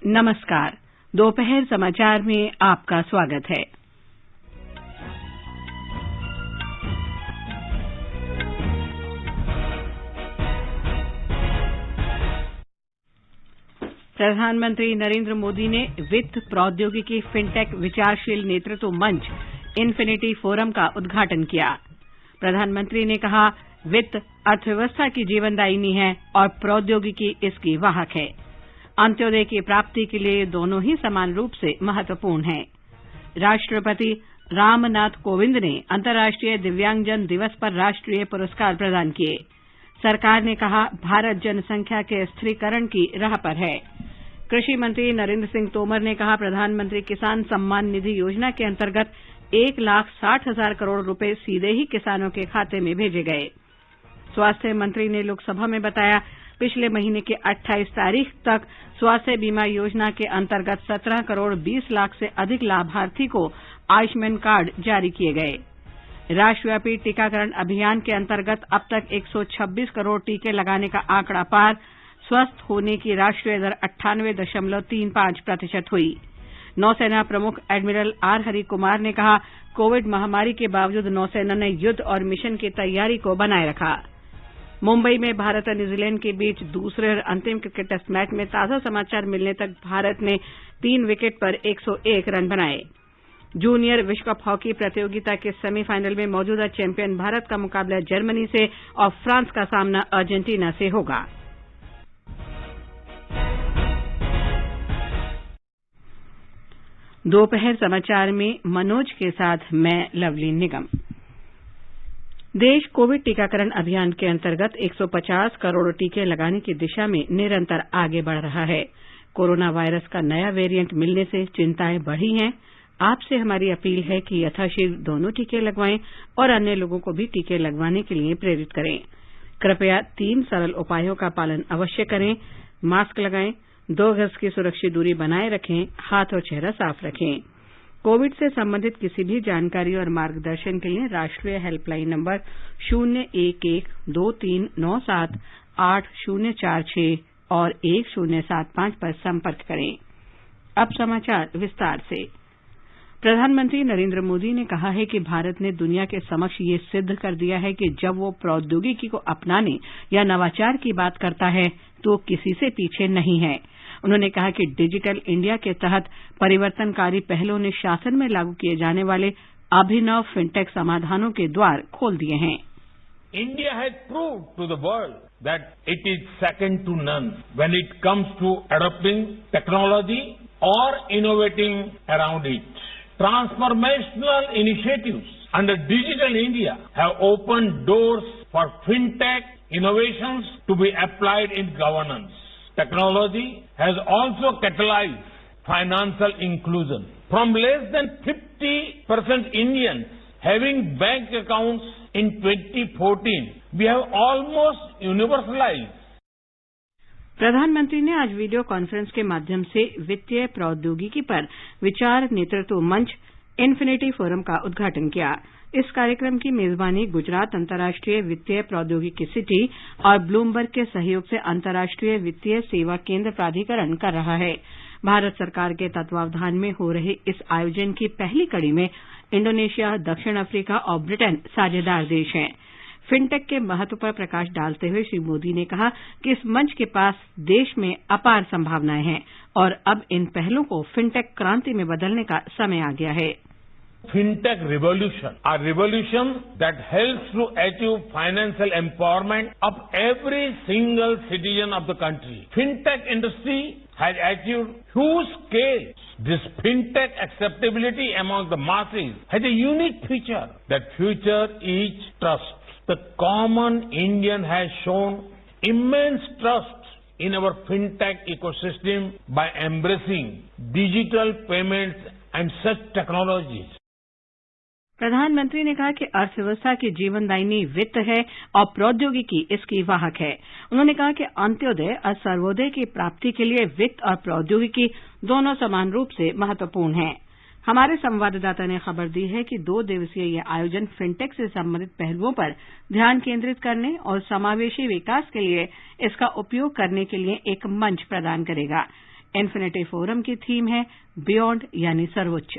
नमस्कार। दोपहर समाचार में आपका स्वागत है। प्रधानमंत्री नरेंद्र मोदी ने वित्त प्रौद्योगिकी फिनटेक विचारशील नेतृत्व मंच इन्फिनिटी फोरम का उद्घाटन किया। प्रधानमंत्री ने कहा, वित्त अर्थव्यवस्था की जीवनदायिनी है और प्रौद्योगिकी इसकी वाहक है। अंत्योदय की प्राप्ति के लिए दोनों ही समान रूप से महत्वपूर्ण हैं। राष्ट्रपति रामनाथ कोविंद ने अंतर्राष्ट्रीय दिव्यांगजन दिवस पर राष्ट्रीय पुरस्कार प्रदान किए। सरकार ने कहा, भारत जनसंख्या के स्थिरीकरण की राह पर है। कृषि मंत्री नरेंद्र सिंह तोमर ने कहा, प्रधानमंत्री किसान सम्मान निधि योजना के अंतर्गत 1,60,000 करोड़ रुपए सीधे ही किसानों के खाते में भेजे गए। स्वास्थ्य मंत्री ने लोकसभा में बताया, पिछले महीने की 28 तारीख तक स्वास्थ्य बीमा योजना के अंतर्गत 17 करोड़ 20 लाख से अधिक लाभार्थी को आयुष्मान कार्ड जारी किए गए। राष्ट्रव्यापी टीकाकरण अभियान के अंतर्गत अब तक 126 करोड़ टीके लगाने का आंकड़ा पार। स्वस्थ होने की राष्ट्रीय दर 98.35% हुई। नौसेना प्रमुख एडमिरल आर हरि कुमार ने कहा, कोविड महामारी के बावजूद नौसेना ने युद्ध और मिशन की तैयारी को बनाए रखा। मुंबई में भारत और न्यूजीलैंड के बीच दूसरे और अंतिम क्रिकेट टेस्ट मैच में ताजा समाचार मिलने तक भारत ने 3 विकेट पर 101 रन बनाए। जूनियर विश्व कप हॉकी प्रतियोगिता के सेमीफाइनल में मौजूदा चैंपियन भारत का मुकाबला जर्मनी से और फ्रांस का सामना अर्जेंटीना से होगा। दोपहर समाचार में मनोज के साथ मैं लवली निगम। देश कोविड टीकाकरण अभियान के अंतर्गत 150 करोड़ टीके लगाने की दिशा में निरंतर आगे बढ़ रहा है। कोरोना वायरस का नया वेरिएंट मिलने से चिंताएं बढ़ी हैं। आपसे हमारी अपील है कि यथाशीघ्र दोनों टीके लगवाएं और अन्य लोगों को भी टीके लगवाने के लिए प्रेरित करें। कृपया 3 सरल उपायों का पालन अवश्य करें। मास्क लगाएं, 2 गज की सुरक्षित दूरी बनाए रखें, हाथ और चेहरा साफ रखें। कोविड से संबंधित किसी भी जानकारी और मार्गदर्शन के लिए राष्ट्रीय हेल्पलाइन नंबर 011-2397-8046 और 1075 पर संपर्क करें। अब समाचार विस्तार से। प्रधानमंत्री नरेंद्र मोदी ने कहा है कि भारत ने दुनिया के समक्ष ये सिद्ध कर दिया है कि जब वो प्रौद्योगिकी को अपनाने या नवाचार की बात करता है तो किसी से पीछे नहीं है। उन्होंने कहा कि डिजिटल इंडिया के तहत परिवर्तनकारी पहलों ने शासन में लागू किए जाने वाले अभिनव फिनटेक समाधानों के द्वार खोल दिए हैं। India has proved to the world that it is second to none when it comes to adopting technology or innovating around it. Transformational initiatives under Digital India have opened doors for fintech innovations to be applied in governance. Technology has also catalyzed financial inclusion. From less than 50% Indians having bank accounts in 2014, we have almost universalized. प्रधानमंत्री ने आज video conference के माध्यम से वित्तीय प्रौद्योगिकी पर विचार नेतृत्व मंच इन्फिनिटी फोरम का उद्घाटन किया। इस कार्यक्रम की मेजबानी गुजरात अंतर्राष्ट्रीय वित्तीय प्रौद्योगिकी सिटी और ब्लूमबर्ग के सहयोग से अंतर्राष्ट्रीय वित्तीय सेवा केंद्र प्राधिकरण कर रहा है। भारत सरकार के तत्वावधान में हो रहे इस आयोजन की पहली कड़ी में इंडोनेशिया, दक्षिण अफ्रीका और ब्रिटेन साझेदार देश हैं। फिनटेक के महत्व पर प्रकाश डालते हुए श्री मोदी ने कहा कि इस मंच के पास देश में अपार संभावनाएं हैं और अब इन पहलों को फिनटेक क्रांति में बदलने का समय आ गया है। Fintech revolution, a revolution that helps to achieve financial empowerment of every single citizen of the country. Fintech industry has achieved huge scale. This fintech acceptability among the masses has a unique feature. That feature is trust. The common Indian has shown immense trust in our fintech ecosystem by embracing digital payments and such technologies. प्रधानमंत्री ने कहा कि अर्थव्यवस्था की जीवनदायिनी वित्त है और प्रौद्योगिकी इसकी वाहक है। उन्होंने कहा कि अंत्योदय और सर्वोदय की प्राप्ति के लिए वित्त और प्रौद्योगिकी दोनों समान रूप से महत्वपूर्ण हैं। हमारे संवाददाता ने खबर दी है कि 2 दिवसीय यह आयोजन फिनटेक से संबंधित पहलुओं पर ध्यान केंद्रित करने और समावेशी विकास के लिए इसका उपयोग करने के लिए एक मंच प्रदान करेगा। इन्फिनिटी फोरम की थीम है बियॉन्ड यानी सर्वोच्च।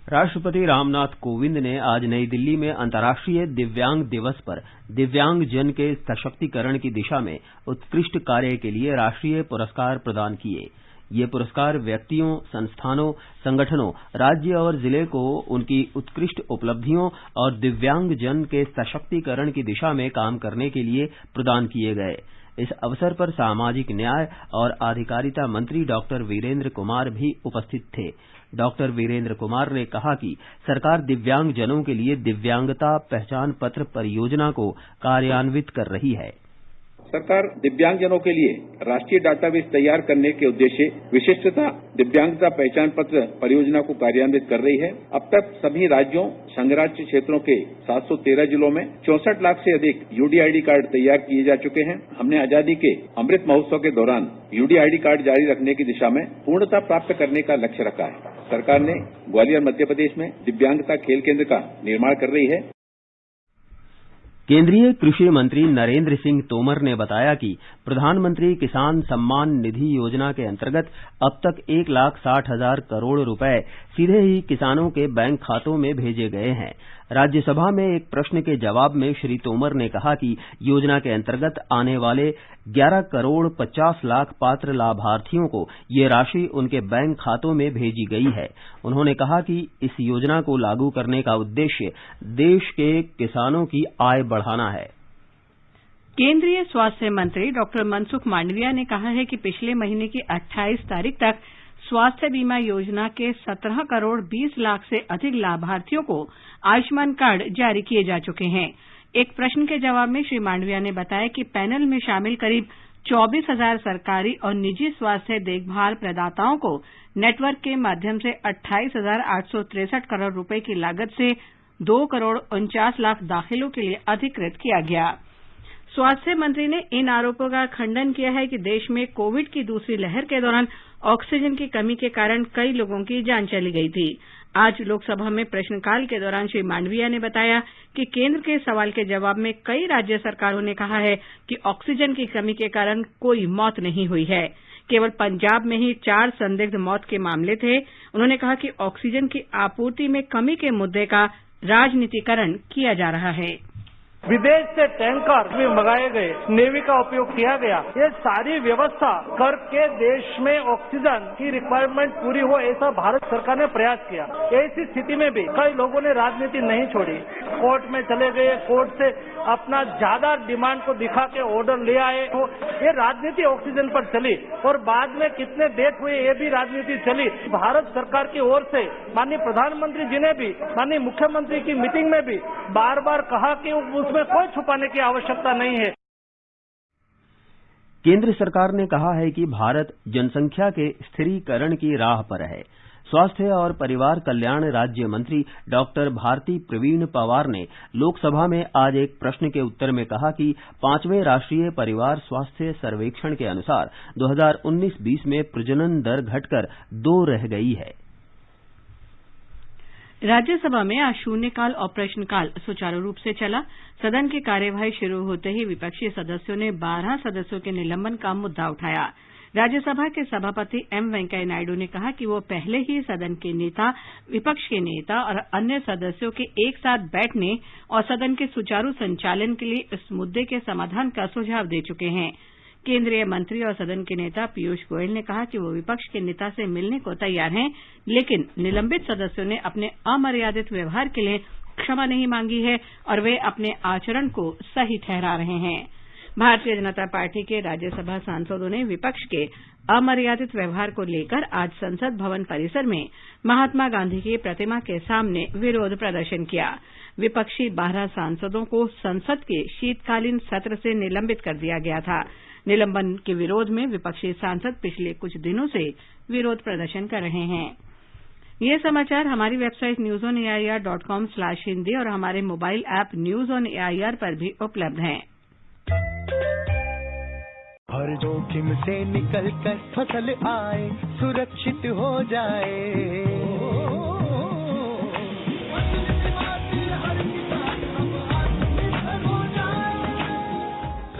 राष्ट्रपति रामनाथ कोविंद ने आज नई दिल्ली में अंतर्राष्ट्रीय दिव्यांग दिवस पर दिव्यांग जन के सशक्तिकरण की दिशा में उत्कृष्ट कार्य के लिए राष्ट्रीय पुरस्कार प्रदान किए। ये पुरस्कार व्यक्तियों, संस्थानों, संगठनों, राज्य और जिले को उनकी उत्कृष्ट उपलब्धियों और दिव्यांग जन के सशक्तिकरण की दिशा में काम करने के लिए प्रदान किए गए। इस अवसर पर सामाजिक न्याय और आधिकारिता मंत्री डॉक्टर वीरेंद्र कुमार भी उपस्थित थे। डॉक्टर वीरेंद्र कुमार ने कहा कि सरकार दिव्यांग जनों के लिए दिव्यांगता पहचान पत्र परियोजना को कार्यान्वित कर रही है। सरकार दिव्यांगजनों के लिए राष्ट्रीय डाटाबेस तैयार करने के उद्देश्य विशिष्टता दिव्यांगता पहचान पत्र परियोजना को कार्यान्वित कर रही है। अब तक सभी राज्यों, संघराज्य क्षेत्रों के 713 जिलों में 64 लाख से अधिक यूडीआईडी कार्ड तैयार किए जा चुके हैं। हमने आजादी के अमृत महोत्सव के दौरान यूडीआईडी कार्ड जारी रखने की दिशा में पूर्णता प्राप्त करने का लक्ष्य रखा है। सरकार ने ग्वालियर मध्य प्रदेश में दिव्यांगता खेल केंद्र का निर्माण कर रही है। केंद्रीय कृषि मंत्री नरेंद्र सिंह तोमर ने बताया कि प्रधानमंत्री किसान सम्मान निधि योजना के अंतर्गत अब तक 1,60,000 करोड़ रुपए सीधे ही किसानों के बैंक खातों में भेजे गए हैं। राज्यसभा में एक प्रश्न के जवाब में श्री तोमर ने कहा कि योजना के अंतर्गत आने वाले 11 करोड़ 50 लाख पात्र लाभार्थियों को ये राशि उनके बैंक खातों में भेजी गई है। उन्होंने कहा कि इस योजना को लागू करने का उद्देश्य देश के किसानों की आय बढ़ाना है। केंद्रीय स्वास्थ्य मंत्री डॉक्टर मनसुख मांडविया ने कहा है कि पिछले महीने की 28 तारीख तक स्वास्थ्य बीमा योजना के 17 करोड़ 20 लाख से अधिक लाभार्थियों को आयुष्मान कार्ड जारी किए जा चुके हैं। एक प्रश्न के जवाब में श्री मांडविया ने बताया कि पैनल में शामिल करीब 24,000 सरकारी और निजी स्वास्थ्य देखभाल प्रदाताओं को नेटवर्क के माध्यम से 28,863 करोड़ रुपए की लागत से 2 करोड़ 49 लाख दाखिलों के लिए अधिकृत किया गया। स्वास्थ्य मंत्री ने इन आरोपों का खंडन किया है कि देश में कोविड की दूसरी लहर के दौरान ऑक्सीजन की कमी के कारण कई लोगों की जान चली गई थी। आज लोकसभा में प्रश्नकाल के दौरान श्री मांडविया ने बताया कि केंद्र के सवाल के जवाब में कई राज्य सरकारों ने कहा है कि ऑक्सीजन की कमी के कारण कोई मौत नहीं हुई है। केवल पंजाब में ही 4 संदिग्ध मौत के मामले थे। उन्होंने कहा कि ऑक्सीजन की आपूर्ति में कमी के मुद्दे का राजनीतिकरण किया जा रहा है। विदेश से टैंकर भी मंगाए गए, नेवी का उपयोग किया गया। ये सारी व्यवस्था करके देश में ऑक्सीजन की रिक्वायरमेंट पूरी हो, ऐसा भारत सरकार ने प्रयास किया। ऐसी स्थिति में भी कई लोगों ने राजनीति नहीं छोड़ी, कोर्ट में चले गए, कोर्ट से अपना ज्यादा डिमांड को दिखा के ऑर्डर ले आए। तो ये राजनीति ऑक्सीजन पर चली और बाद में कितने डेथ हुए ये भी राजनीति चली। भारत सरकार की ओर से माननीय प्रधानमंत्री जी ने भी माननीय मुख्यमंत्री की मीटिंग में भी बार बार कहा कि उसमें कोई छुपाने की आवश्यकता नहीं है। केंद्र सरकार ने कहा है कि भारत जनसंख्या के स्थिरीकरण की राह पर है। स्वास्थ्य और परिवार कल्याण राज्य मंत्री डॉक्टर भारती प्रवीण पवार ने लोकसभा में आज एक प्रश्न के उत्तर में कहा कि 5वें राष्ट्रीय परिवार स्वास्थ्य सर्वेक्षण के अनुसार 2019-20 में प्रजनन दर घटकर 2 रह गई है। राज्यसभा में आज शून्यकाल और प्रश्नकाल सुचारू रूप से चला। सदन की कार्यवाही शुरू होते ही विपक्षी सदस्यों ने 12 सदस्यों के निलंबन का मुद्दा उठाया। राज्यसभा के सभापति एम वेंकैया नायडू ने कहा कि वो पहले ही सदन के नेता, विपक्ष के नेता और अन्य सदस्यों के एक साथ बैठने और सदन के सुचारू संचालन के लिए इस मुद्दे के समाधान का सुझाव दे चुके हैं। केंद्रीय मंत्री और सदन के नेता पीयूष गोयल ने कहा कि वो विपक्ष के नेता से मिलने को तैयार हैं, लेकिन निलंबित सदस्यों ने अपने अमर्यादित व्यवहार के लिए क्षमा नहीं मांगी है और वे अपने आचरण को सही ठहरा रहे हैं। भारतीय जनता पार्टी के राज्यसभा सांसदों ने विपक्ष के अमर्यादित व्यवहार को लेकर आज संसद भवन परिसर में महात्मा गांधी की प्रतिमा के सामने विरोध प्रदर्शन किया। विपक्षी 12 सांसदों को संसद के शीतकालीन सत्र से निलंबित कर दिया गया था। निलंबन के विरोध में विपक्षी सांसद पिछले कुछ दिनों से विरोध प्रदर्शन कर रहे हैं। ये समाचार हमारी वेबसाइट newsonair.com/hindi और हमारे mobile app news on AIR पर भी उपलब्ध हैं। हर जोखिम से निकल कर फसल आए, सुरक्षित हो जाए।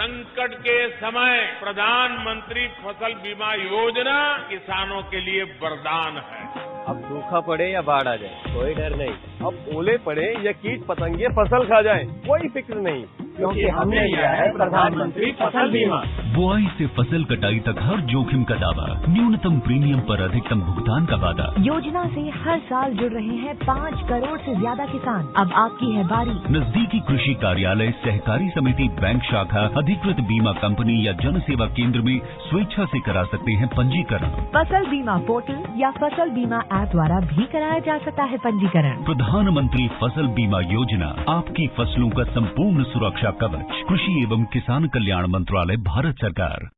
संकट के समय प्रधानमंत्री फसल बीमा योजना किसानों के लिए वरदान है। अब सूखा पड़े या बाढ़ आ जाए कोई डर नहीं। अब ओले पड़े या कीट पतंगे फसल खा जाए कोई फिक्र नहीं, क्योंकि हमने लिया है प्रधानमंत्री फसल बीमा। बुआई से फसल कटाई तक हर जोखिम का दावा, न्यूनतम प्रीमियम पर अधिकतम भुगतान का वादा। योजना से हर साल जुड़ रहे हैं 5 करोड़ से ज्यादा किसान। अब आपकी है बारी। नजदीकी कृषि कार्यालय, सहकारी समिति, बैंक शाखा, अधिकृत बीमा कंपनी या जन सेवा केंद्र में स्वेच्छा से करा सकते हैं पंजीकरण। फसल बीमा पोर्टल या फसल बीमा ऐप द्वारा भी कराया जा सकता है पंजीकरण। प्रधानमंत्री फसल बीमा योजना, आपकी फसलों का संपूर्ण सुरक्षा कवच। कृषि एवं किसान कल्याण मंत्रालय, भारत सरकार।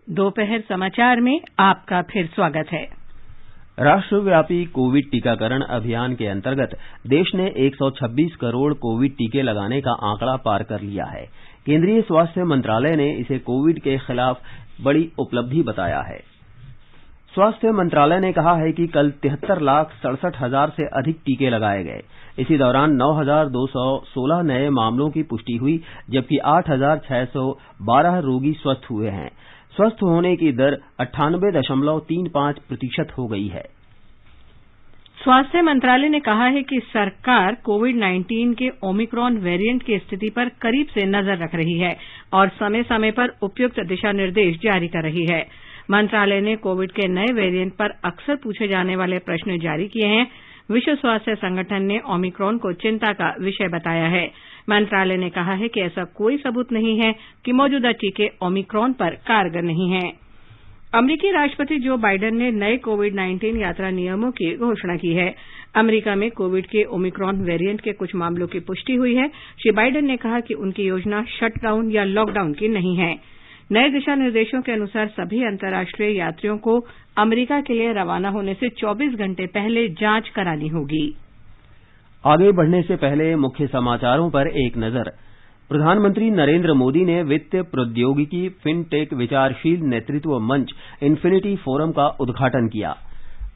दोपहर समाचार में आपका फिर स्वागत है। राष्ट्रव्यापी कोविड टीकाकरण अभियान के अंतर्गत देश ने 126 करोड़ कोविड टीके लगाने का आंकड़ा पार कर लिया है। केंद्रीय स्वास्थ्य मंत्रालय ने इसे कोविड के खिलाफ बड़ी उपलब्धि बताया है। स्वास्थ्य मंत्रालय ने कहा है कि कल 73,67,000 से अधिक टीके लगाए गए। इसी दौरान 9,216 नए मामलों की पुष्टि हुई, जबकि 8,612 रोगी स्वस्थ हुए हैं। स्वस्थ होने की दर 98.35% हो गई है। स्वास्थ्य मंत्रालय ने कहा है कि सरकार कोविड-19 के ओमिक्रॉन वेरिएंट की स्थिति पर करीब से नजर रख रही है और समय समय पर उपयुक्त दिशा निर्देश जारी कर रही है। मंत्रालय ने कोविड के नए वेरिएंट पर अक्सर पूछे जाने वाले प्रश्न जारी किए हैं। विश्व स्वास्थ्य संगठन ने ओमिक्रॉन को चिंता का विषय बताया है। मंत्रालय ने कहा है कि ऐसा कोई सबूत नहीं है कि मौजूदा टीके ओमिक्रॉन पर कारगर नहीं हैं। अमरीकी राष्ट्रपति जो बाइडेन ने नए कोविड-19 यात्रा नियमों की घोषणा की है। अमरीका में कोविड के ओमिक्रॉन वेरिएंट के कुछ मामलों की पुष्टि हुई है। श्री बाइडेन ने कहा कि उनकी योजना शटडाउन या लॉकडाउन की नहीं है। नए दिशा निर्देशों के अनुसार सभी अंतर्राष्ट्रीय यात्रियों को अमरीका के लिए रवाना होने से 24 घंटे पहले जांच करानी होगी। आगे बढ़ने से पहले मुख्य समाचारों पर एक नजर। प्रधानमंत्री नरेंद्र मोदी ने वित्त प्रौद्योगिकी फिनटेक विचारशील नेतृत्व मंच इन्फिनिटी फोरम का उद्घाटन किया।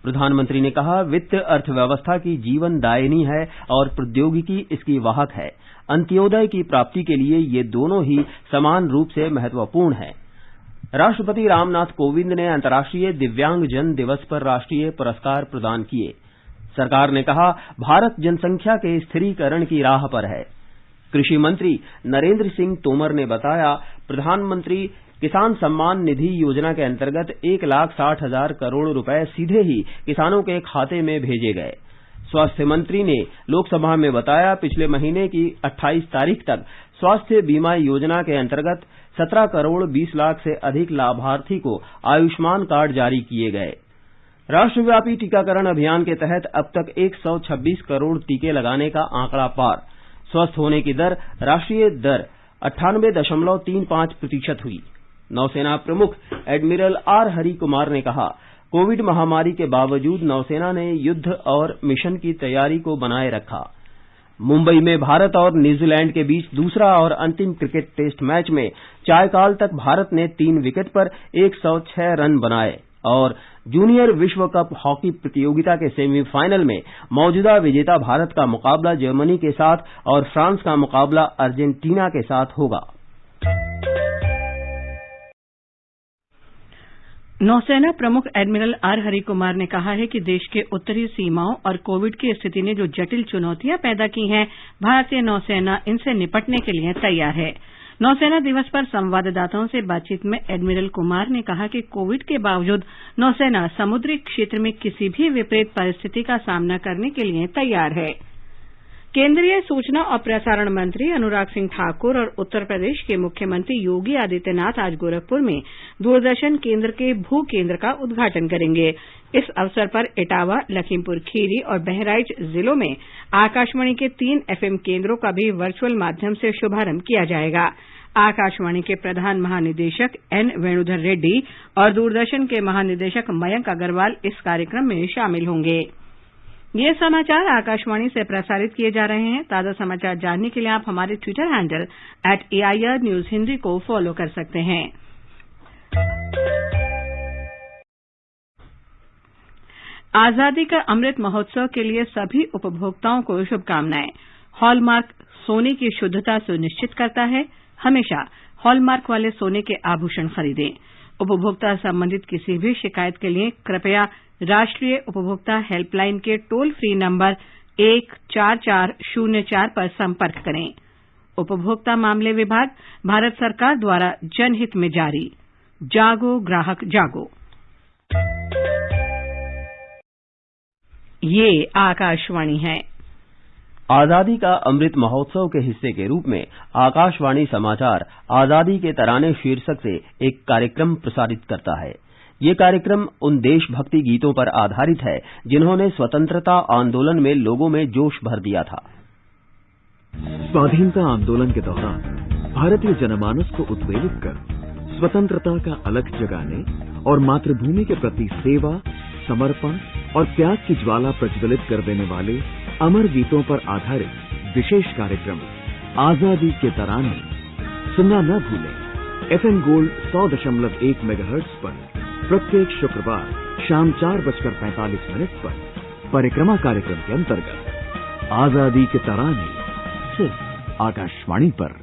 प्रधानमंत्री ने कहा, वित्त अर्थव्यवस्था की जीवनदायिनी है और प्रौद्योगिकी इसकी वाहक है। अंत्योदय की प्राप्ति के लिए ये दोनों ही समान रूप से महत्वपूर्ण हैं। राष्ट्रपति रामनाथ कोविंद ने अंतर्राष्ट्रीय दिव्यांगजन दिवस पर राष्ट्रीय पुरस्कार प्रदान किए। सरकार ने कहा, भारत जनसंख्या के स्थिरीकरण की राह पर है। कृषि मंत्री नरेंद्र सिंह तोमर ने बताया, प्रधानमंत्री किसान सम्मान निधि योजना के अंतर्गत 1,60,000 करोड़ रुपए सीधे ही किसानों के खाते में भेजे गए। स्वास्थ्य मंत्री ने लोकसभा में बताया, पिछले महीने की 28 तारीख तक स्वास्थ्य बीमा योजना के अंतर्गत 17 करोड़ 20 लाख से अधिक लाभार्थी को आयुष्मान कार्ड जारी किए गए। राष्ट्रव्यापी टीकाकरण अभियान के तहत अब तक 126 करोड़ टीके लगाने का आंकड़ा पार। स्वस्थ होने की दर, राष्ट्रीय दर 98.35% हुई। नौसेना प्रमुख एडमिरल आर हरि कुमार ने कहा, कोविड महामारी के बावजूद नौसेना ने युद्ध और मिशन की तैयारी को बनाए रखा। मुंबई में भारत और न्यूजीलैंड के बीच दूसरा और अंतिम क्रिकेट टेस्ट मैच में चायकाल तक भारत ने 3 विकेट पर 106 रन बनाए और जूनियर विश्व कप हॉकी प्रतियोगिता के सेमीफाइनल में मौजूदा विजेता भारत का मुकाबला जर्मनी के साथ और फ्रांस का मुकाबला अर्जेंटीना के साथ होगा। नौसेना प्रमुख एडमिरल आर हरि कुमार ने कहा है कि देश के उत्तरी सीमाओं और कोविड की स्थिति ने जो जटिल चुनौतियां पैदा की हैं, भारतीय नौसेना इनसे निपटने के लिए तैयार है। नौसेना दिवस पर संवाददाताओं से बातचीत में एडमिरल कुमार ने कहा कि कोविड के बावजूद नौसेना समुद्री क्षेत्र में किसी भी विपरीत परिस्थिति का सामना करने के लिए तैयार है। केंद्रीय सूचना और प्रसारण मंत्री अनुराग सिंह ठाकुर और उत्तर प्रदेश के मुख्यमंत्री योगी आदित्यनाथ आज गोरखपुर में दूरदर्शन केंद्र के भू केंद्र का उद्घाटन करेंगे। इस अवसर पर इटावा, लखीमपुर खीरी और बहराइच जिलों में आकाशवाणी के 3 FM केंद्रों का भी वर्चुअल माध्यम से शुभारंभ किया जाएगा। आकाशवाणी के प्रधान महानिदेशक एन वेणुधर रेड्डी और दूरदर्शन के महानिदेशक मयंक अग्रवाल इस कार्यक्रम में शामिल होंगे। ये समाचार आकाशवाणी से प्रसारित किए जा रहे हैं। ताजा समाचार जानने के लिए आप हमारे Twitter handle @AIR News Hindi को फॉलो कर सकते हैं। आजादी का अमृत महोत्सव के लिए सभी उपभोक्ताओं को शुभकामनाएं। हॉलमार्क सोने की शुद्धता सुनिश्चित करता है। हमेशा हॉलमार्क वाले सोने के आभूषण खरीदें। उपभोक्ता संबंधित किसी भी शिकायत के लिए कृपया राष्ट्रीय उपभोक्ता हेल्पलाइन के टोल फ्री नंबर 14404 पर संपर्क करें। उपभोक्ता मामले विभाग, भारत सरकार द्वारा जनहित में जारी। जागो ग्राहक जागो। ये आकाशवाणी है। आजादी का अमृत महोत्सव के हिस्से के रूप में आकाशवाणी समाचार आजादी के तराने शीर्षक से एक कार्यक्रम प्रसारित करता है। ये कार्यक्रम उन देशभक्ति गीतों पर आधारित है जिन्होंने स्वतंत्रता आंदोलन में लोगों में जोश भर दिया था। स्वाधीनता आंदोलन के दौरान भारतीय जनमानस को उत्प्रेरित कर स्वतंत्रता का अलख जगाने और मातृभूमि के प्रति सेवा, समर्पण और त्याग की ज्वाला प्रज्वलित कर देने वाले अमर गीतों पर आधारित विशेष कार्यक्रम आजादी के तराने सुनना न भूलें। FM गोल्ड 100.1 मेगाहर्ट्ज पर प्रत्येक शुक्रवार शाम 4:45 पर परिक्रमा कार्यक्रम के अंतर्गत आजादी के तराने सिर्फ आकाशवाणी पर।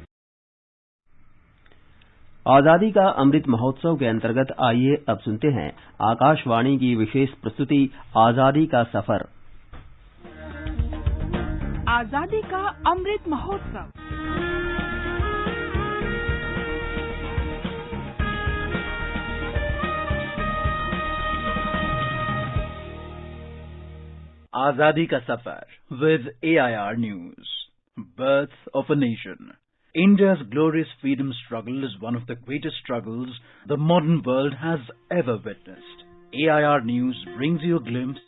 आजादी का अमृत महोत्सव के अंतर्गत आइए अब सुनते हैं आकाशवाणी की विशेष प्रस्तुति आजादी का सफर। आजादी का अमृत महोत्सव। आजादी का सफर with AIR News. Birth of a Nation. India's glorious freedom struggle is one of the greatest struggles the modern world has ever witnessed. AIR News brings you a glimpse.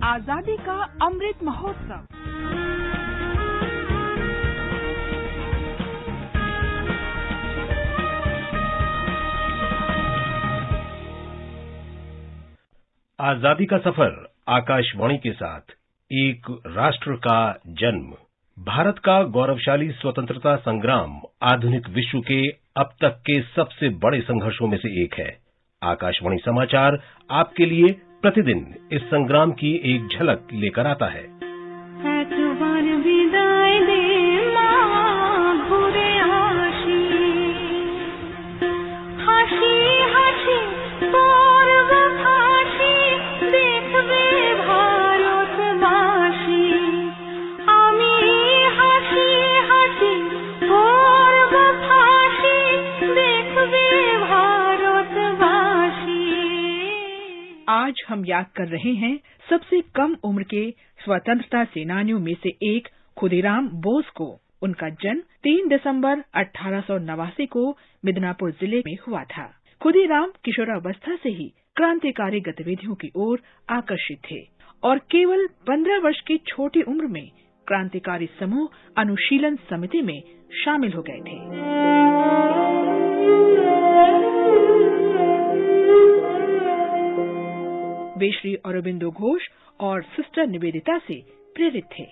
आजादी का अमृत महोत्सव। आजादी का सफर आकाशवाणी के साथ एक राष्ट्र का जन्म। भारत का गौरवशाली स्वतंत्रता संग्राम आधुनिक विश्व के अब तक के सबसे बड़े संघर्षों में से एक है। आकाशवाणी समाचार आपके लिए प्रतिदिन इस संग्राम की एक झलक लेकर आता है। आज हम याद कर रहे हैं सबसे कम उम्र के स्वतंत्रता सेनानियों में से एक खुदीराम बोस को। उनका जन्म 3 दिसंबर 1889 को मिदनापुर जिले में हुआ था। खुदीराम किशोरावस्था से ही क्रांतिकारी गतिविधियों की ओर आकर्षित थे और केवल 15 वर्ष की छोटी उम्र में क्रांतिकारी समूह अनुशीलन समिति में शामिल हो गए थे। वे श्री अरबिंदो घोष और सिस्टर निवेदिता से प्रेरित थे।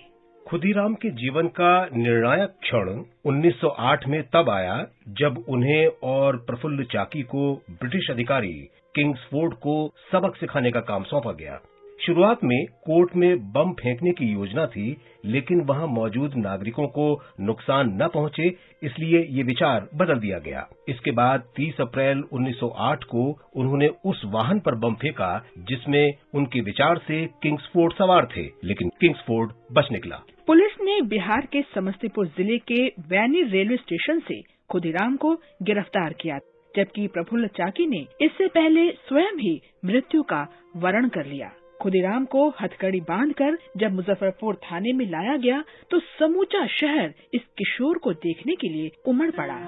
खुदीराम के जीवन का निर्णायक क्षण 1908 में तब आया जब उन्हें और प्रफुल्ल चाकी को ब्रिटिश अधिकारी किंग्सफोर्ड को सबक सिखाने का काम सौंपा गया। शुरुआत में कोर्ट में बम फेंकने की योजना थी, लेकिन वहां मौजूद नागरिकों को नुकसान न पहुंचे, इसलिए ये विचार बदल दिया गया। इसके बाद 30 अप्रैल 1908 को उन्होंने उस वाहन पर बम फेंका जिसमें उनके विचार से किंग्सफोर्ड सवार थे, लेकिन किंग्सफोर्ड बच निकला। पुलिस ने बिहार के समस्तीपुर जिले के वैनी रेलवे स्टेशन से खुदीराम को गिरफ्तार किया, जबकि प्रफुल्ल चाकी ने इससे पहले स्वयं ही मृत्यु का वरण कर लिया। खुदीराम को हथकड़ी बांधकर जब मुजफ्फरपुर थाने में लाया गया तो समूचा शहर इस किशोर को देखने के लिए उमड़ पड़ा।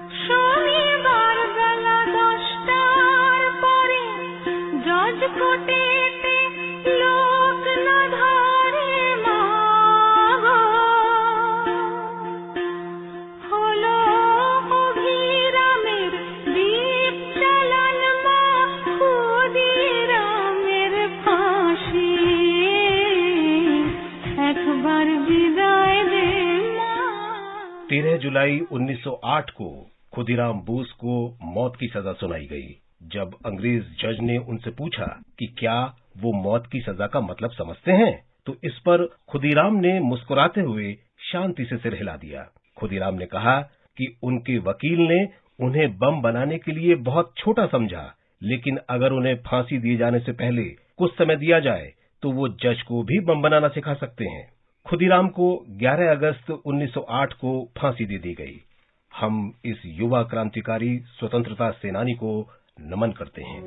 जुलाई 1908 को खुदीराम बोस को मौत की सजा सुनाई गई। जब अंग्रेज जज ने उनसे पूछा कि क्या वो मौत की सजा का मतलब समझते हैं, तो इस पर खुदीराम ने मुस्कुराते हुए शांति से सिर हिला दिया। खुदीराम ने कहा कि उनके वकील ने उन्हें बम बनाने के लिए बहुत छोटा समझा, लेकिन अगर उन्हें फांसी दिए जाने से पहले कुछ समय दिया जाए तो वो जज को भी बम बनाना सिखा सकते हैं। खुदीराम को 11 अगस्त 1908 को फांसी दे दी गई। हम इस युवा क्रांतिकारी स्वतंत्रता सेनानी को नमन करते हैं।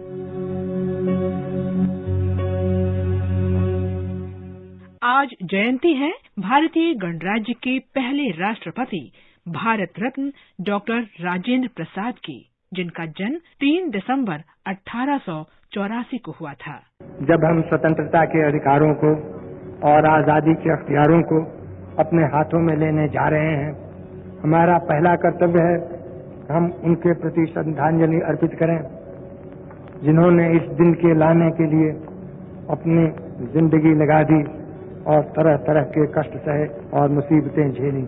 आज जयंती है भारतीय गणराज्य के पहले राष्ट्रपति भारत रत्न डॉक्टर राजेंद्र प्रसाद की, जिनका जन्म 3 दिसंबर 1884 को हुआ था। जब हम स्वतंत्रता के अधिकारों को और आजादी के अख्तियारों को अपने हाथों में लेने जा रहे हैं, हमारा पहला कर्तव्य है हम उनके प्रति श्रद्धांजलि अर्पित करें, जिन्होंने इस दिन के लाने के लिए अपनी जिंदगी लगा दी और तरह तरह के कष्ट सहे और मुसीबतें झेली।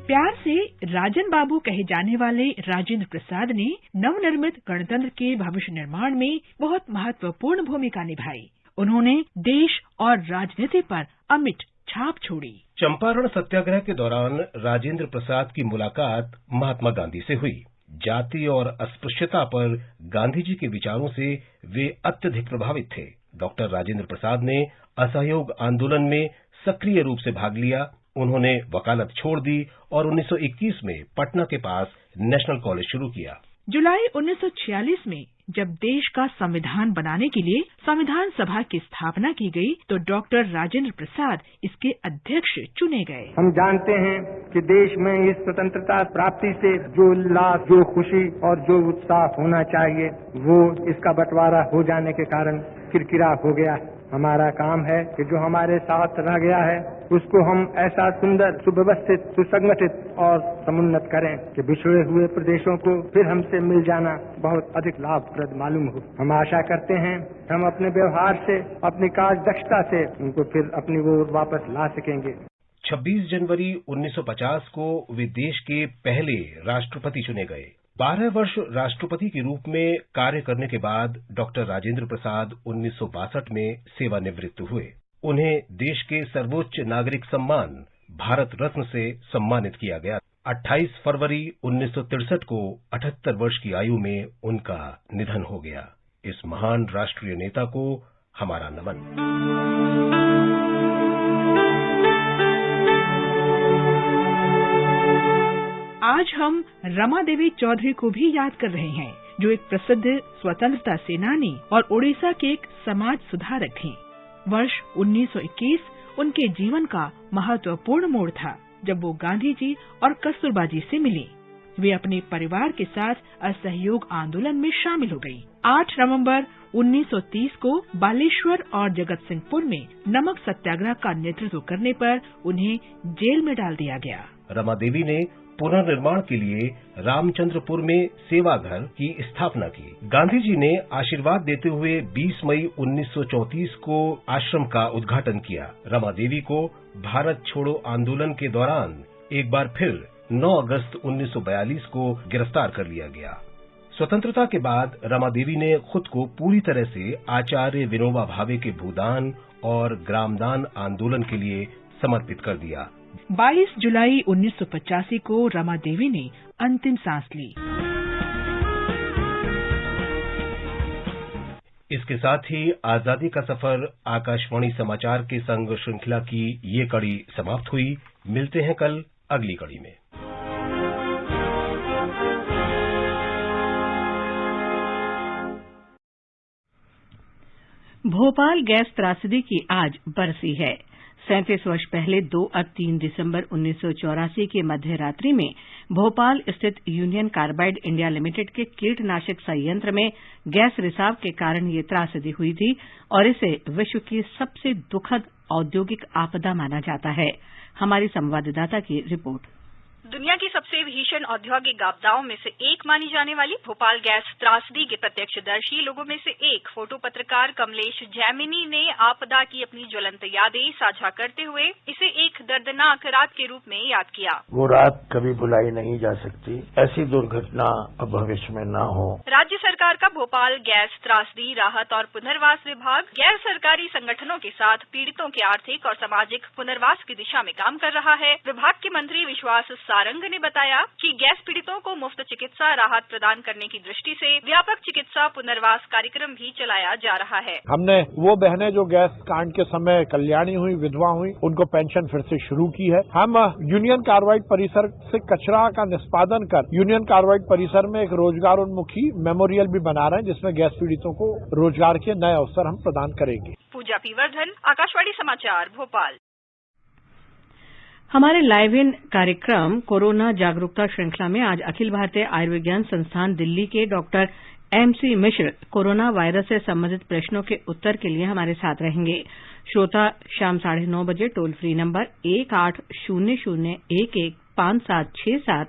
प्यार से राजन बाबू कहे जाने वाले राजेंद्र प्रसाद ने नवनिर्मित गणतंत्र के भविष्य निर्माण में बहुत महत्वपूर्ण भूमिका निभाई। उन्होंने देश और राजनीति पर अमिट छाप छोड़ी। चंपारण सत्याग्रह के दौरान राजेंद्र प्रसाद की मुलाकात महात्मा गांधी से हुई। जाति और अस्पृश्यता पर गांधी जी के विचारों से वे अत्यधिक प्रभावित थे। डॉक्टर राजेंद्र प्रसाद ने असहयोग आंदोलन में सक्रिय रूप से भाग लिया। उन्होंने वकालत छोड़ दी और 1921 में पटना के पास नेशनल कॉलेज शुरू किया। जुलाई 1946 में जब देश का संविधान बनाने के लिए संविधान सभा की स्थापना की गई तो डॉक्टर राजेंद्र प्रसाद इसके अध्यक्ष चुने गए। हम जानते हैं कि देश में इस स्वतंत्रता प्राप्ति से जो उल्लास, जो खुशी और जो उत्साह होना चाहिए वो इसका बंटवारा हो जाने के कारण किरकिरा हो गया। हमारा काम है कि जो हमारे साथ रह गया है उसको हम ऐसा सुंदर, सुव्यवस्थित, सुसंगठित और समुन्नत करें कि बिछड़े हुए प्रदेशों को फिर हमसे मिल जाना बहुत अधिक लाभप्रद मालूम हो। हम आशा करते हैं हम अपने व्यवहार से, अपनी कार्य दक्षता से उनको फिर अपनी ओर वापस ला सकेंगे। 26 जनवरी 1950 को वे देश के पहले राष्ट्रपति चुने गए। 12 वर्ष राष्ट्रपति के रूप में कार्य करने के बाद डॉक्टर राजेंद्र प्रसाद 1962 में सेवानिवृत्त हुए। उन्हें देश के सर्वोच्च नागरिक सम्मान भारत रत्न से सम्मानित किया गया। 28 फरवरी 1963 को 78 वर्ष की आयु में उनका निधन हो गया। इस महान राष्ट्रीय नेता को हमारा नमन। आज हम रमा देवी चौधरी को भी याद कर रहे हैं, जो एक प्रसिद्ध स्वतंत्रता सेनानी और ओडिशा के एक समाज सुधारक थीं। वर्ष 1921 उनके जीवन का महत्वपूर्ण मोड़ था, जब वो गांधी जी और कस्तूरबा जी से मिली। वे अपने परिवार के साथ असहयोग आंदोलन में शामिल हो गयी। 8 नवंबर 1930 को बालेश्वर और जगत सिंहपुर में नमक सत्याग्रह का नेतृत्व करने पर उन्हें जेल में डाल दिया गया। रमा देवी ने पुनर्निर्माण के लिए रामचंद्रपुर में सेवा घर की स्थापना की। गांधी जी ने आशीर्वाद देते हुए 20 मई 1934 को आश्रम का उद्घाटन किया। रमा देवी को भारत छोड़ो आंदोलन के दौरान एक बार फिर 9 अगस्त 1942 को गिरफ्तार कर लिया गया। स्वतंत्रता के बाद रमा देवी ने खुद को पूरी तरह से आचार्य विनोबा भावे के भूदान और ग्रामदान आंदोलन के लिए समर्पित कर दिया। 22 जुलाई 1985 को रमा देवी ने अंतिम सांस ली। इसके साथ ही आजादी का सफर आकाशवाणी समाचार के संग श्रृंखला की ये कड़ी समाप्त हुई। मिलते हैं कल अगली कड़ी में। भोपाल गैस त्रासदी की आज बरसी है। 37 वर्ष पहले 2 और 3 दिसंबर 1984 की मध्य रात्रि में भोपाल स्थित यूनियन कार्बाइड इंडिया लिमिटेड के कीटनाशक संयंत्र में गैस रिसाव के कारण ये त्रासदी हुई थी और इसे विश्व की सबसे दुखद औद्योगिक आपदा माना जाता है। हमारी संवाददाता की रिपोर्ट। दुनिया की सबसे भीषण औद्योगिक आपदाओं में से एक मानी जाने वाली भोपाल गैस त्रासदी के प्रत्यक्षदर्शी लोगों में से एक फोटो पत्रकार कमलेश जैमिनी ने आपदा की अपनी ज्वलंत यादें साझा करते हुए इसे एक दर्दनाक रात के रूप में याद किया। वो रात कभी भुलाई नहीं जा सकती, ऐसी दुर्घटना अब भविष्य में न हो। राज्य सरकार का भोपाल गैस त्रासदी राहत और पुनर्वास विभाग गैर सरकारी संगठनों के साथ पीड़ितों के आर्थिक और सामाजिक पुनर्वास की दिशा में काम कर रहा है। विभाग के मंत्री विश्वास सारंग ने बताया कि गैस पीड़ितों को मुफ्त चिकित्सा राहत प्रदान करने की दृष्टि से व्यापक चिकित्सा पुनर्वास कार्यक्रम भी चलाया जा रहा है। हमने वो बहनें जो गैस कांड के समय कल्याणी हुई, विधवा हुई, उनको पेंशन फिर से शुरू की है। हम यूनियन कार्बाइड परिसर से कचरा का निष्पादन कर यूनियन कार्बाइड परिसर में एक रोजगारोन्मुखी मेमोरियल भी बना रहे हैं, जिसमें गैस पीड़ितों को रोजगार के नए अवसर हम प्रदान करेंगे। पूजा पीवर्धन, आकाशवाणी समाचार, भोपाल। हमारे लाइव इन कार्यक्रम कोरोना जागरूकता श्रृंखला में आज अखिल भारतीय आयुर्विज्ञान संस्थान दिल्ली के डॉक्टर MC मिश्र कोरोना वायरस से संबंधित प्रश्नों के उत्तर के लिए हमारे साथ रहेंगे। श्रोता शाम 9:30 बजे टोल फ्री नंबर 1800115767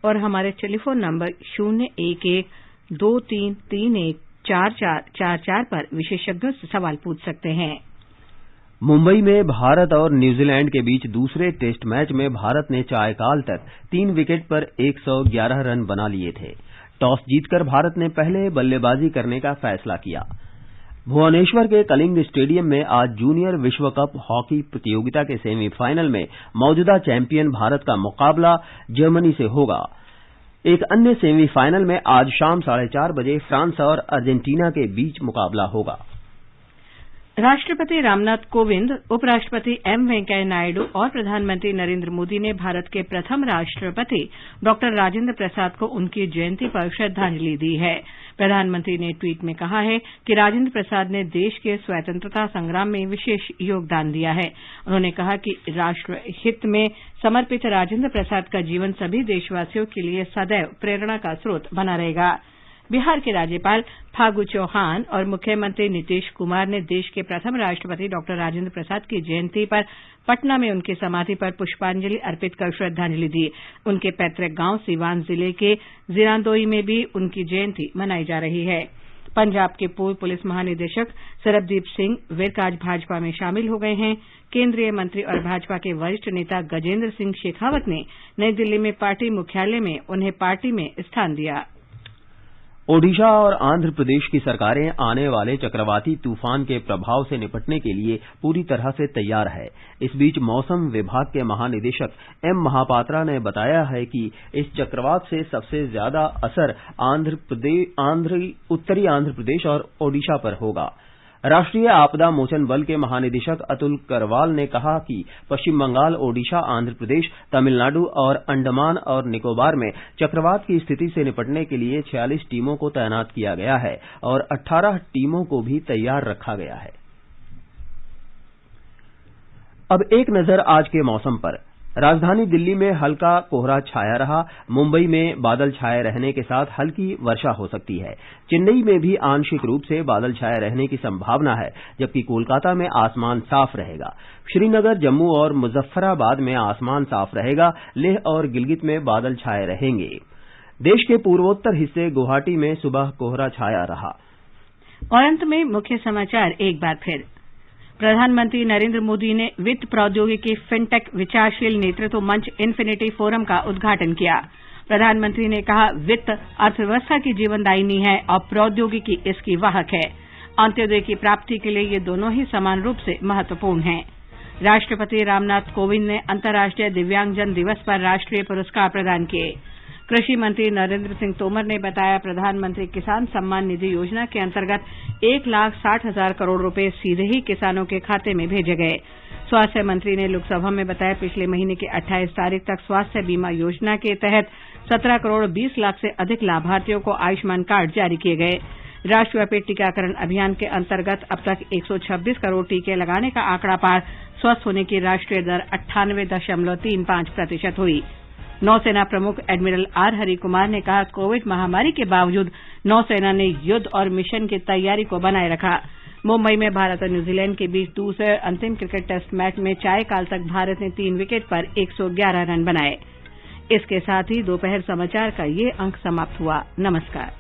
और हमारे टेलीफोन नंबर 01123314444 पर विशेषज्ञों से सवाल पूछ सकते हैं। मुंबई में भारत और न्यूजीलैंड के बीच दूसरे टेस्ट मैच में भारत ने चायकाल तक 3 विकेट पर 111 रन बना लिए थे। टॉस जीतकर भारत ने पहले बल्लेबाजी करने का फैसला किया। भुवनेश्वर के कलिंग स्टेडियम में आज जूनियर विश्व कप हॉकी प्रतियोगिता के सेमीफाइनल में मौजूदा चैंपियन भारत का मुकाबला जर्मनी से होगा। एक अन्य सेमीफाइनल में आज शाम 4:30 बजे फ्रांस और अर्जेंटीना के बीच मुकाबला होगा। राष्ट्रपति रामनाथ कोविंद, उपराष्ट्रपति M वेंकैया नायडू और प्रधानमंत्री नरेंद्र मोदी ने भारत के प्रथम राष्ट्रपति डॉक्टर राजेंद्र प्रसाद को उनकी जयंती पर श्रद्धांजलि दी है। प्रधानमंत्री ने ट्वीट में कहा है कि राजेंद्र प्रसाद ने देश के स्वतंत्रता संग्राम में विशेष योगदान दिया है। उन्होंने कहा कि राष्ट्र हित में समर्पित राजेंद्र प्रसाद का जीवन सभी देशवासियों के लिए सदैव प्रेरणा का स्रोत बना रहेगा। बिहार के राज्यपाल फागू चौहान और मुख्यमंत्री नीतीश कुमार ने देश के प्रथम राष्ट्रपति डॉक्टर राजेंद्र प्रसाद की जयंती पर पटना में उनकी समाधि पर पुष्पांजलि अर्पित कर श्रद्धांजलि दी। उनके पैतृक गांव सीवान जिले के जिरांदोई में भी उनकी जयंती मनाई जा रही है। पंजाब के पूर्व पुलिस महानिदेशक सरबदीप सिंह विर्क आज भाजपा में शामिल हो गए हैं। केंद्रीय मंत्री और भाजपा के वरिष्ठ नेता गजेंद्र सिंह शेखावत ने नई दिल्ली में पार्टी मुख्यालय में उन्हें पार्टी में स्थान दिया। ओडिशा और आंध्र प्रदेश की सरकारें आने वाले चक्रवाती तूफान के प्रभाव से निपटने के लिए पूरी तरह से तैयार है। इस बीच मौसम विभाग के महानिदेशक M महापात्रा ने बताया है कि इस चक्रवात से सबसे ज्यादा असर उत्तरी आंध्र प्रदेश और ओडिशा पर होगा। राष्ट्रीय आपदा मोचन बल के महानिदेशक अतुल करवाल ने कहा कि पश्चिम बंगाल, ओडिशा, आंध्र प्रदेश, तमिलनाडु और अंडमान और निकोबार में चक्रवात की स्थिति से निपटने के लिए 46 टीमों को तैनात किया गया है और 18 टीमों को भी तैयार रखा गया है। अब एक नजर आज के मौसम पर। राजधानी दिल्ली में हल्का कोहरा छाया रहा। मुंबई में बादल छाए रहने के साथ हल्की वर्षा हो सकती है। चेन्नई में भी आंशिक रूप से बादल छाए रहने की संभावना है, जबकि कोलकाता में आसमान साफ रहेगा। श्रीनगर, जम्मू और मुजफ्फराबाद में आसमान साफ रहेगा। लेह और गिलगित में बादल छाए रहेंगे। देश के पूर्वोत्तर हिस्से गुवाहाटी में सुबह कोहरा छाया रहा। और अंत में मुख्य समाचार एक बार फिर। प्रधानमंत्री नरेंद्र मोदी ने वित्त प्रौद्योगिकी फिनटेक विचारशील नेतृत्व मंच इन्फिनिटी फोरम का उद्घाटन किया। प्रधानमंत्री ने कहा, वित्त अर्थव्यवस्था की जीवनदायिनी है और प्रौद्योगिकी इसकी वाहक है। अंत्योदय की प्राप्ति के लिए ये दोनों ही समान रूप से महत्वपूर्ण हैं। राष्ट्रपति रामनाथ कोविंद ने अंतर्राष्ट्रीय दिव्यांगजन दिवस पर राष्ट्रीय पुरस्कार प्रदान किए। कृषि मंत्री नरेंद्र सिंह तोमर ने बताया, प्रधानमंत्री किसान सम्मान निधि योजना के अंतर्गत 1,60,000 करोड़ रुपए सीधे ही किसानों के खाते में भेजे गए। स्वास्थ्य मंत्री ने लोकसभा में बताया, पिछले महीने की 28 तारीख तक स्वास्थ्य बीमा योजना के तहत 17 करोड़ 20 लाख से अधिक लाभार्थियों को आयुष्मान कार्ड जारी किए गए। राष्ट्रव्यापी टीकाकरण अभियान के अंतर्गत अब तक 126 करोड़ टीके लगाने का आंकड़ा पार। स्वस्थ होने की राष्ट्रीय दर 98.35% हुई। नौसेना प्रमुख एडमिरल R हरि कुमार ने कहा, कोविड महामारी के बावजूद नौसेना ने युद्ध और मिशन की तैयारी को बनाए रखा। मुंबई में भारत और न्यूजीलैंड के बीच दूसरे अंतिम क्रिकेट टेस्ट मैच में चायकाल तक भारत ने 3 विकेट पर 111 रन बनाए। इसके साथ ही दोपहर समाचार का ये अंक समाप्त हुआ। नमस्कार।